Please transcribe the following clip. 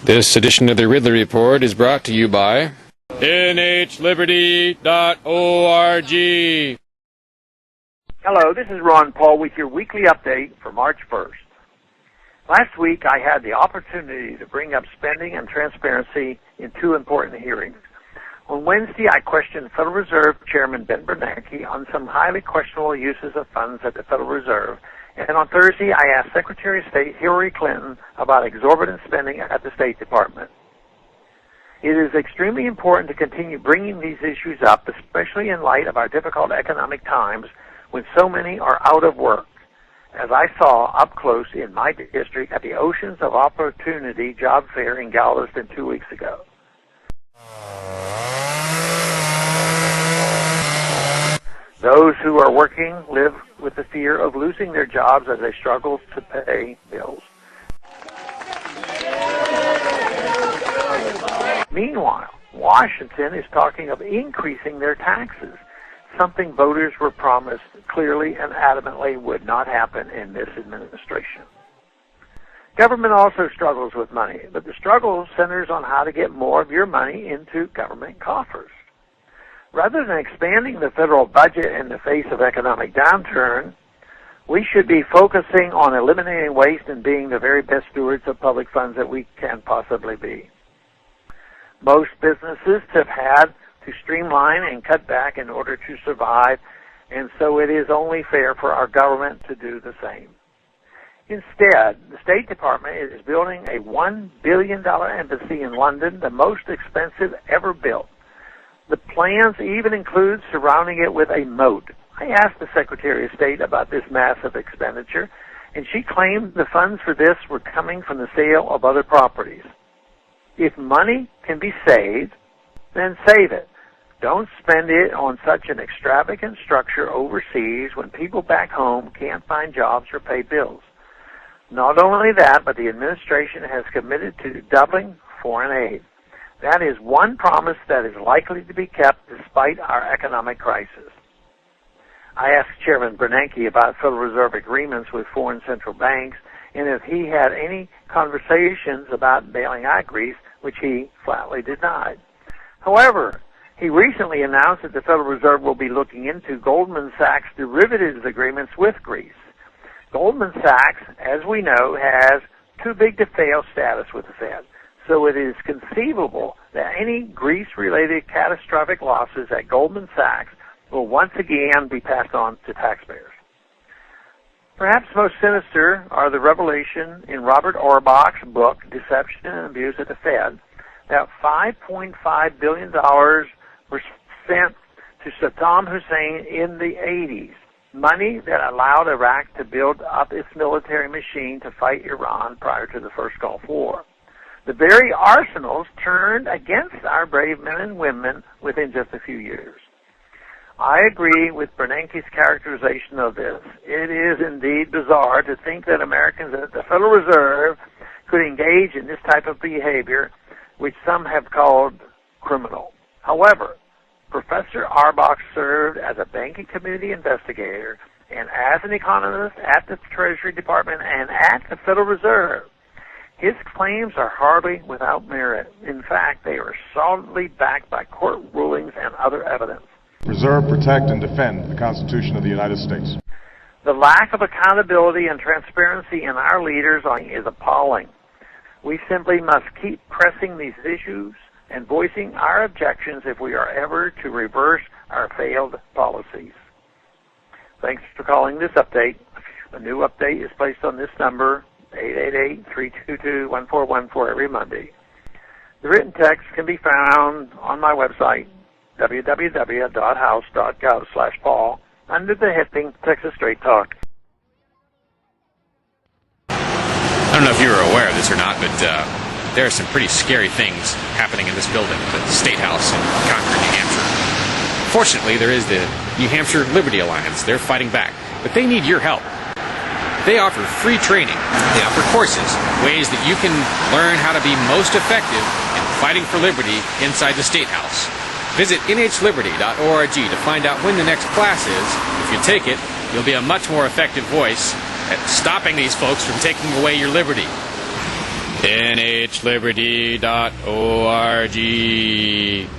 This edition of the Ridley Report is brought to you by NHLiberty.org. Hello, this is Ron Paul with your weekly update for March 1st. Last week I had the opportunity to bring up spending and transparency in two important hearings. On Wednesday, I questioned Federal Reserve Chairman Ben Bernanke on some highly questionable uses of funds at the Federal Reserve. And on Thursday, I asked Secretary of State Hillary Clinton about exorbitant spending at the State Department. It is extremely important to continue bringing these issues up, especially in light of our difficult economic times when so many are out of work, as I saw up close in my district at the Oceans of Opportunity job fair in Galveston 2 weeks ago. Those who are working live with the fear of losing their jobs as they struggle to pay bills. Meanwhile, Washington is talking of increasing their taxes, something voters were promised clearly and adamantly would not happen in this administration. Government also struggles with money, but the struggle centers on how to get more of your money into government coffers. Rather than expanding the federal budget in the face of economic downturn, we should be focusing on eliminating waste and being the very best stewards of public funds that we can possibly be. Most businesses have had to streamline and cut back in order to survive, and so it is only fair for our government to do the same. Instead, the State Department is building a $1 billion embassy in London, the most expensive ever built. The plans even include surrounding it with a moat. I asked the Secretary of State about this massive expenditure, and she claimed the funds for this were coming from the sale of other properties. If money can be saved, then save it. Don't spend it on such an extravagant structure overseas when people back home can't find jobs or pay bills. Not only that, but the administration has committed to doubling foreign aid. That is one promise that is likely to be kept despite our economic crisis. I asked Chairman Bernanke about Federal Reserve agreements with foreign central banks and if he had any conversations about bailing out Greece, which he flatly denied. However, he recently announced that the Federal Reserve will be looking into Goldman Sachs' derivatives agreements with Greece. Goldman Sachs, as we know, has too big to fail status with the Fed. So it is conceivable that any Greece-related catastrophic losses at Goldman Sachs will once again be passed on to taxpayers. Perhaps most sinister are the revelation in Robert Auerbach's book, Deception and Abuse at the Fed, that $5.5 billion were sent to Saddam Hussein in the 80s, money that allowed Iraq to build up its military machine to fight Iran prior to the first Gulf War. The very arsenals turned against our brave men and women within just a few years. I agree with Bernanke's characterization of this. It is indeed bizarre to think that Americans at the Federal Reserve could engage in this type of behavior, which some have called criminal. However, Professor Auerbach served as a banking committee investigator and as an economist at the Treasury Department and at the Federal Reserve. His claims are hardly without merit. In fact, they are solidly backed by court rulings and other evidence. Preserve, protect, and defend the Constitution of the United States. The lack of accountability and transparency in our leaders is appalling. We simply must keep pressing these issues and voicing our objections if we are ever to reverse our failed policies. Thanks for calling this update. A new update is placed on this number, 888-322-1414 every Monday. The written text can be found on my website, www.house.gov/Paul, under the heading Texas Straight Talk. I don't know if you were aware of this or not, but there are some pretty scary things happening in this building, the State House in Concord, New Hampshire. Fortunately, there is the New Hampshire Liberty Alliance. They're fighting back, but they need your help. They offer free training. They offer courses, ways that you can learn how to be most effective in fighting for liberty inside the State House. Visit NHLiberty.org to find out when the next class is. If you take it, you'll be a much more effective voice at stopping these folks from taking away your liberty. nhliberty.org.